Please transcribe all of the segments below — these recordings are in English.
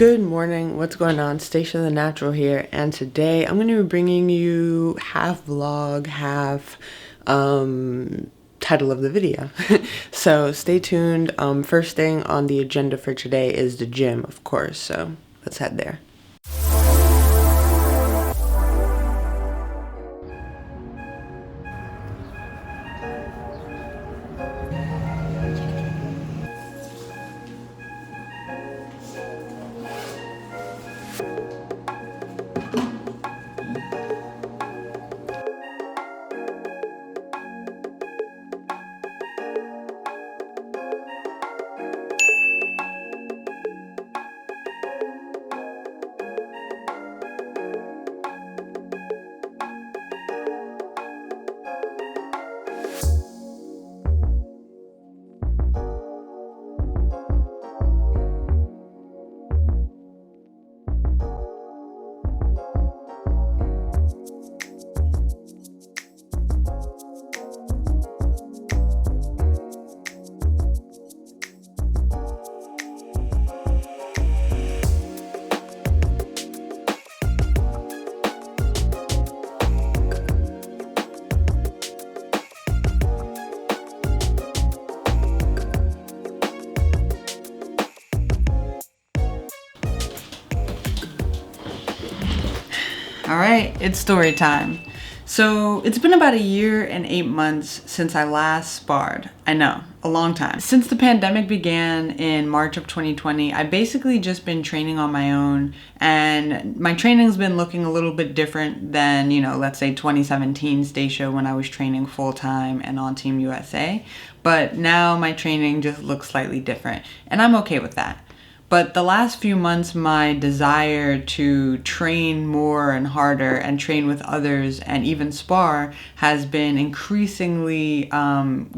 Good morning, what's going on? Stacia the Natural here, and today I'm going to be bringing you half vlog, half title of the video. So stay tuned. First thing on the agenda for today is the gym, of course, so let's head there. Alright, it's story time. So it's been about 1 year and 8 months since I last sparred. I know, a long time. Since the pandemic began in March of 2020, I've basically just been training on my own, and my training's been looking a little bit different than, let's say 2017 Stacia when I was training full-time and on Team USA. But now my training just looks slightly different, and I'm okay with that. But the last few months, my desire to train more and harder and train with others and even spar has been increasingly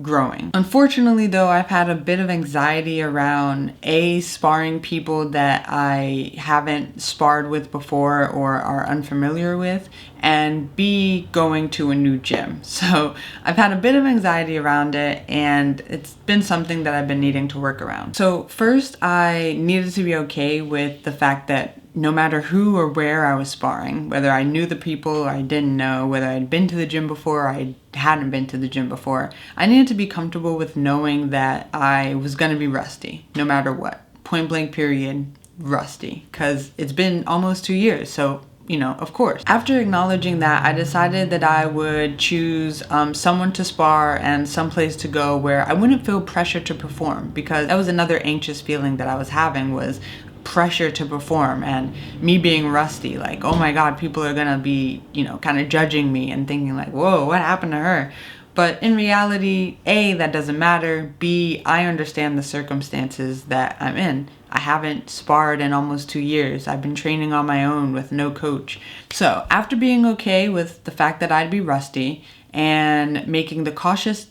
growing. Unfortunately, though, I've had a bit of anxiety around A, sparring people that I haven't sparred with before or are unfamiliar with, and B, going to a new gym. So I've had a bit of anxiety around it, and it's been something that I've been needing to work around. So first, I needed to be okay with the fact that no matter who or where I was sparring, whether I knew the people or I didn't know, whether I'd been to the gym before or I hadn't been to the gym before, I needed to be comfortable with knowing that I was gonna be rusty, no matter what. Point blank period, rusty, because it's been almost 2 years, so of course. After acknowledging that, I decided that I would choose someone to spar and someplace to go where I wouldn't feel pressure to perform, because that was another anxious feeling that I was having, was pressure to perform and me being rusty, like, oh my god, people are gonna be, kind of judging me and thinking like, whoa, what happened to her? But in reality, A, that doesn't matter. B, I understand the circumstances that I'm in. I haven't sparred in almost 2 years. I've been training on my own with no coach. So after being okay with the fact that I'd be rusty and making the conscious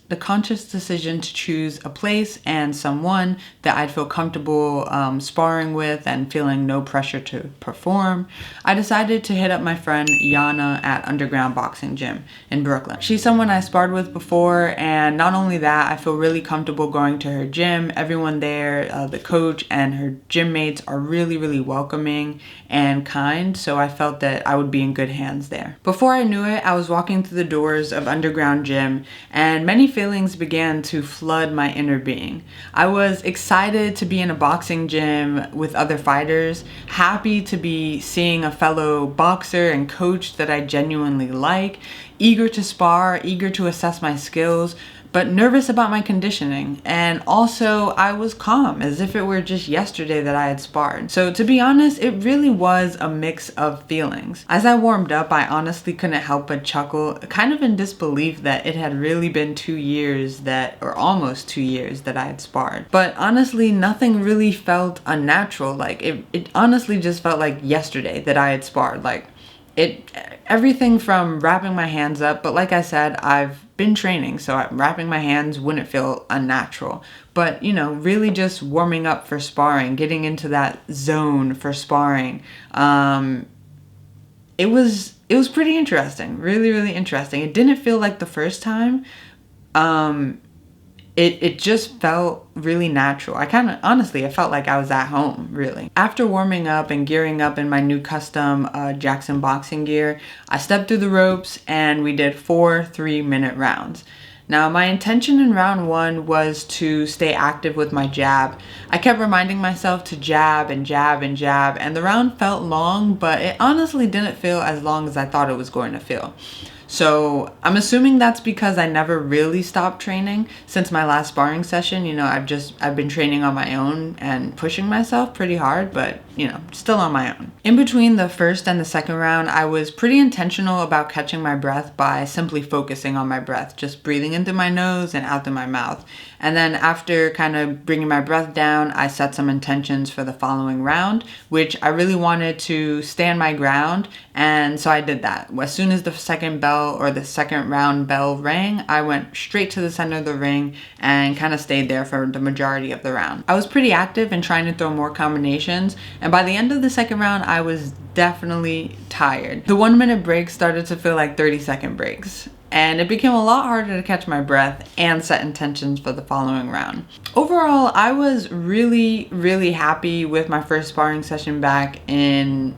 decision to choose a place and someone that I'd feel comfortable sparring with and feeling no pressure to perform, I decided to hit up my friend Yana at Underground Boxing Gym in Brooklyn. She's someone I sparred with before, and not only that, I feel really comfortable going to her gym. Everyone there, the coach and her gym mates, are really, really welcoming and kind, so I felt that I would be in good hands there. Before I knew it, I was walking through the doors of Underground Gym, and many feelings began to flood my inner being. I was excited to be in a boxing gym with other fighters, happy to be seeing a fellow boxer and coach that I genuinely like, eager to spar, eager to assess my skills, but nervous about my conditioning. And also I was calm, as if it were just yesterday that I had sparred. So to be honest, it really was a mix of feelings. As I warmed up, I honestly couldn't help but chuckle, kind of in disbelief that it had really been 2 years or almost 2 years that I had sparred. But honestly, nothing really felt unnatural. Like it honestly just felt like yesterday that I had sparred. Like everything from wrapping my hands up, but like I said, I've been training, so wrapping my hands wouldn't feel unnatural. But, really just warming up for sparring, getting into that zone for sparring, it was pretty interesting, really, really interesting. It didn't feel like the first time, it just felt really natural. I felt like I was at home, really. After warming up and gearing up in my new custom Jackson boxing gear, I stepped through the ropes and we did 4 3-minute rounds. Now, my intention in round 1 was to stay active with my jab. I kept reminding myself to jab and jab and jab, and the round felt long, but it honestly didn't feel as long as I thought it was going to feel. So I'm assuming that's because I never really stopped training since my last sparring session. I've been training on my own and pushing myself pretty hard, but still on my own. In between the first and the second round, I was pretty intentional about catching my breath by simply focusing on my breath, just breathing in through my nose and out through my mouth. And then after kind of bringing my breath down, I set some intentions for the following round, which I really wanted to stand my ground. And so I did that. As soon as the second bell or the second round bell rang, I went straight to the center of the ring and kind of stayed there for the majority of the round. I was pretty active in trying to throw more combinations. And by the end of the second round, I was definitely tired. The 1-minute breaks started to feel like 30-second breaks. And it became a lot harder to catch my breath and set intentions for the following round. Overall, I was really, really happy with my first sparring session back in,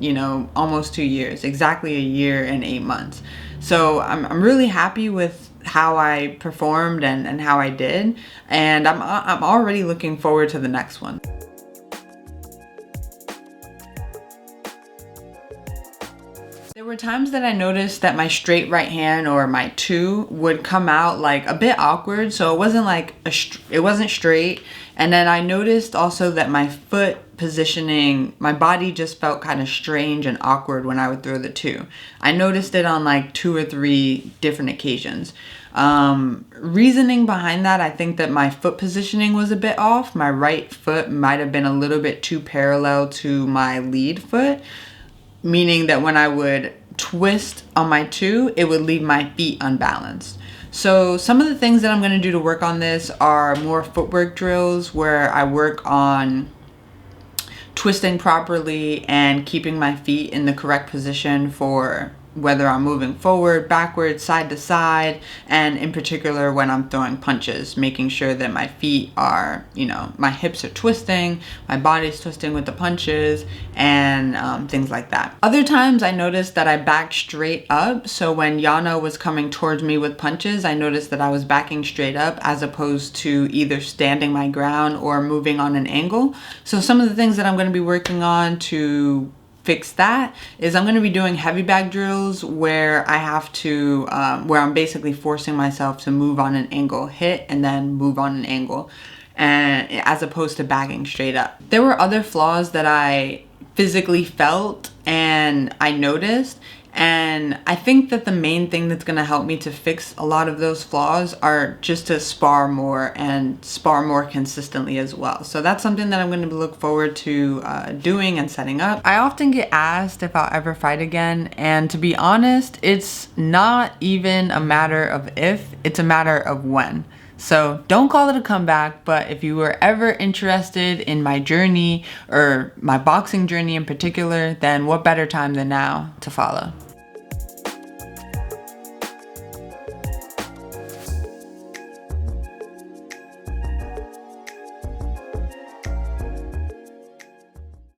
almost 2 years, exactly a year and 8 months. So I'm really happy with how I performed and how I did. And I'm already looking forward to the next one. There were times that I noticed that my straight right hand, or my 2, would come out like a bit awkward. So it wasn't like it wasn't straight. And then I noticed also that my foot positioning, my body just felt kind of strange and awkward when I would throw the 2. I noticed it on like 2 or 3 different occasions. Reasoning behind that, I think that my foot positioning was a bit off. My right foot might have been a little bit too parallel to my lead foot, meaning that when I would twist on my 2, it would leave my feet unbalanced. So some of the things that I'm going to do to work on this are more footwork drills where I work on twisting properly and keeping my feet in the correct position for whether I'm moving forward, backwards, side to side, and in particular when I'm throwing punches, making sure that my feet are, my hips are twisting, my body's twisting with the punches, and things like that. Other times I noticed that I backed straight up. So when Yana was coming towards me with punches, I noticed that I was backing straight up as opposed to either standing my ground or moving on an angle. So some of the things that I'm going to be working on to fix that is I'm going to be doing heavy bag drills where I have to, where I'm basically forcing myself to move on an angle, hit, and then move on an angle, and as opposed to bagging straight up. There were other flaws that I physically felt and I noticed, and I think that the main thing that's going to help me to fix a lot of those flaws are just to spar more and spar more consistently as well. So that's something that I'm going to look forward to doing and setting up. I often get asked if I'll ever fight again, and to be honest, it's not even a matter of if, it's a matter of when. So don't call it a comeback, but if you were ever interested in my journey or my boxing journey in particular, then what better time than now to follow?